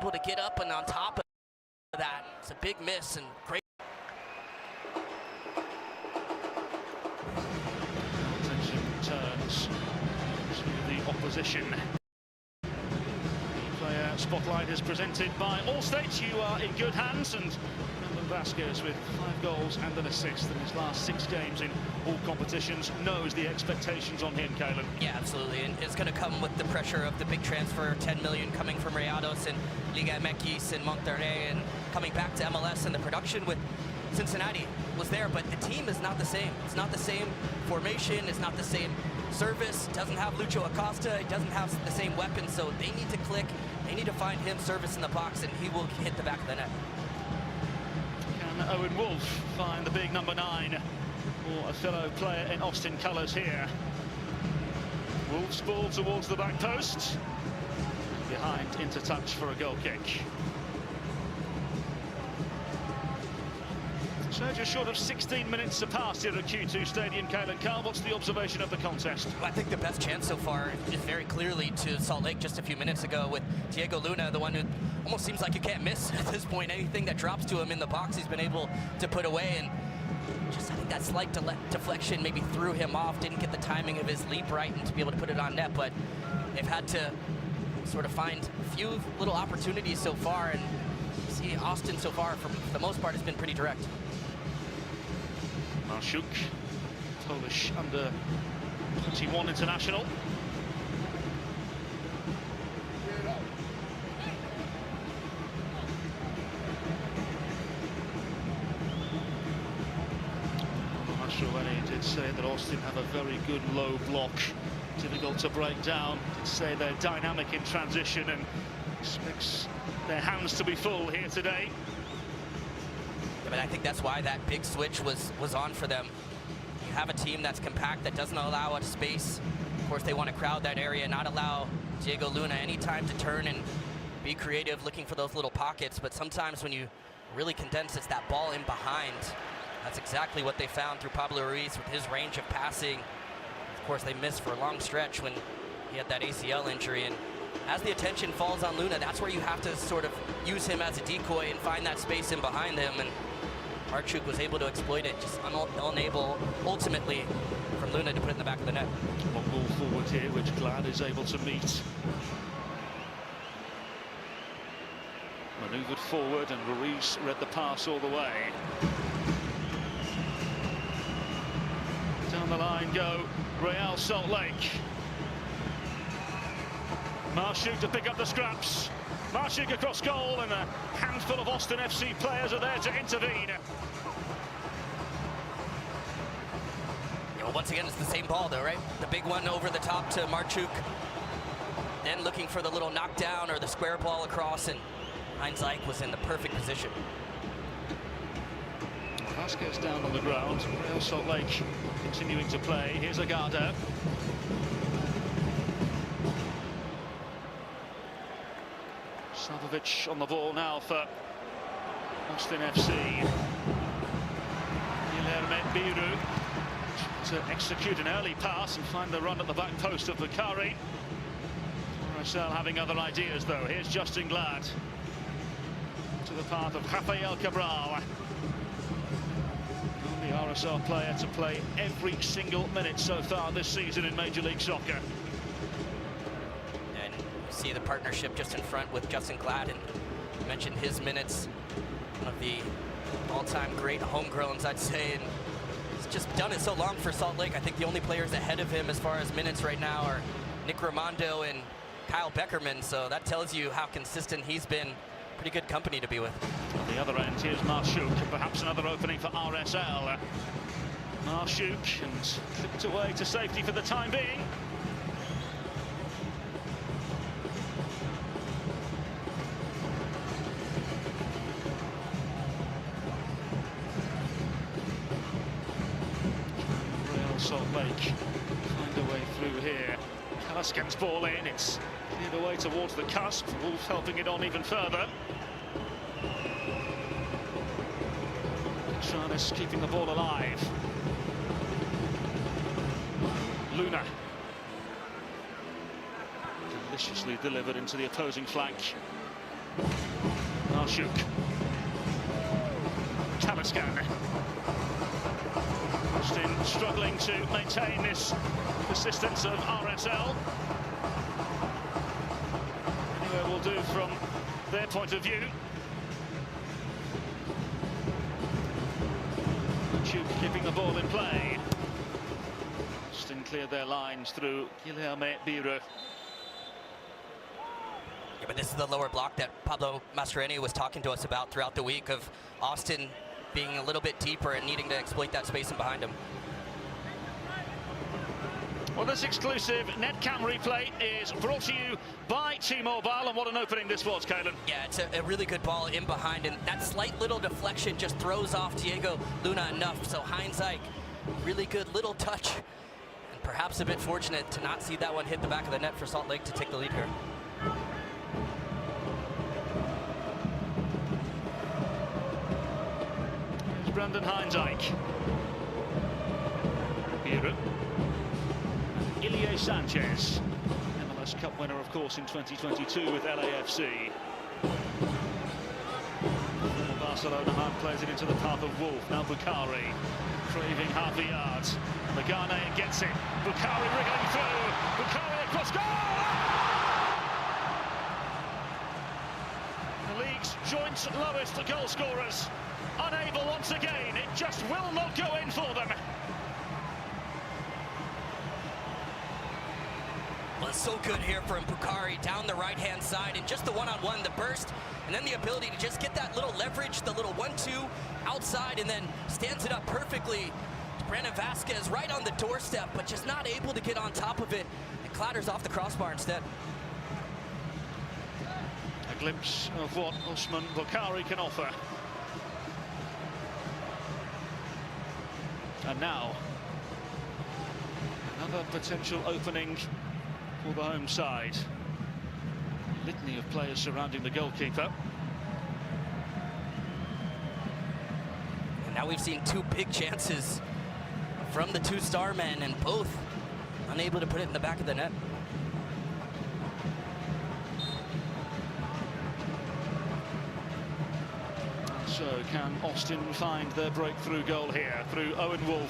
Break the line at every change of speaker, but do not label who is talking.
able to get up and on top of that. It's a big miss and great.
Attention turns to the opposition. The player spotlight is presented by Allstate. You are in good hands, and Vasquez with 5 goals and an assist in his last 6 games in all competitions knows the expectations on him, Kalen.
Yeah, absolutely, and it's going to come with the pressure of the big transfer, 10 million coming from Rayados and Liga MX and Monterrey, and coming back to MLS, and the production with Cincinnati was there, but the team is not the same. It's not the same formation, it's not the same service, it doesn't have Lucho Acosta, it doesn't have the same weapons, so they need to click, they need to find him service in the box, and he will hit the back of the net.
Owen Wolff find the big number 9 for a fellow player in Austin colours here. Wolff's ball towards the back post. Behind into touch for a goal kick. So just short of 16 minutes have passed here at Q2 Stadium. Kalen Carl, what's the observation of the contest?
Well, I think the best chance so far is very clearly to Salt Lake just a few minutes ago with Diego Luna, the one who almost seems like you can't miss at this point. Anything that drops to him in the box, he's been able to put away, and just I think that slight deflection maybe threw him off, didn't get the timing of his leap right and to be able to put it on net, but they've had to sort of find a few little opportunities so far, and you see Austin so far, for the most part, has been pretty direct.
Marszuk, Polish under 21 international. Mastroeni did say that Austin have a very good low block, difficult to break down. Did say they're dynamic in transition and expects their hands to be full here today.
But I think that's why that big switch was on for them. You have a team that's compact, that doesn't allow a space. Of course, they want to crowd that area, not allow Diego Luna any time to turn and be creative, looking for those little pockets. But sometimes when you really condense, it's that ball in behind. That's exactly what they found through Pablo Ruiz with his range of passing. Of course, they missed for a long stretch when he had that ACL injury. And as the attention falls on Luna, that's where you have to sort of use him as a decoy and find that space in behind him. And Marszuk was able to exploit it, just unable, ultimately, from Luna to put it in the back of the net.
Long ball forward here, which Glad is able to meet. Manoeuvred forward, and Ruiz read the pass all the way. Down the line go Real Salt Lake. Marszuk to pick up the scraps. Marszuk across goal, and a handful of Austin FC players are there to intervene.
Yeah, well, once again, it's the same ball, though, right? The big one over the top to Marszuk. Then looking for the little knockdown or the square ball across, and Heinz Ike was in the perfect position.
Vasquez down on the ground. Real Salt Lake continuing to play. Here's Agada. Savovic on the ball now for Austin FC. Guilherme Biru to execute an early pass and find the run at the back post of Bakari. RSL having other ideas, though. Here's Justin Glad to the path of Rafael Cabral. The RSL player to play every single minute so far this season in Major League Soccer.
See the partnership just in front with Justin Glad, and you mentioned his minutes, one of the all-time great homegrowns, I'd say, and he's just done it so long for Salt Lake. I think the only players ahead of him as far as minutes right now are Nick Rimando and Kyle Beckerman, so that tells you how consistent he's been. Pretty good company to be with.
On the other end, here's Marszuk, perhaps another opening for RSL. Marszuk, and clipped away to safety for the time being. Salt Lake find a way through here. Kalaskan's ball in, it's cleared away towards the cusp. Wolff helping it on even further. Charnes keeping the ball alive. Luna. Deliciously delivered into the opposing flank. Selçuk. Taliscan. Austin struggling to maintain this persistence of RSL. Anywhere will do from their point of view. Selçuk keeping the ball in play. Austin cleared their lines through Guilherme Biro.
Yeah, but this is the lower block that Pablo Mastroeni was talking to us about throughout the week, of Austin being a little bit deeper and needing to exploit that space in behind him.
Well, this exclusive NetCam replay is brought to you by T-Mobile, and what an opening this was, Kalen.
Yeah, it's a really good ball in behind, and that slight little deflection just throws off Diego Luna enough. So Heinz Ike, really good little touch, and perhaps a bit fortunate to not see that one hit the back of the net for Salt Lake to take the lead here.
Here's Brandon Heinz Ike. Biro. Ilie Sanchez, MLS Cup winner, of course, in 2022 with LAFC. Barcelona man plays it into the path of Wolf. Now Bukhari, craving half a yard. The Ghanaian gets it. Bukhari wriggling through. Bukhari across goal! The league's joint lowest goal scorers. Unable once again. It just will not go in for them.
Well, it's so good here from Bukhari down the right-hand side, and just the one-on-one, the burst, and then the ability to just get that little leverage, the little 1-2 outside, and then stands it up perfectly. Brandon Vasquez right on the doorstep, but just not able to get on top of it, and clatters off the crossbar instead.
A glimpse of what Usman Bukhari can offer. And now, another potential opening for the home side. Litany of players surrounding the goalkeeper.
And now we've seen two big chances from the two star men, and both unable to put it in the back of the net.
So can Austin find their breakthrough goal here through Owen Wolff?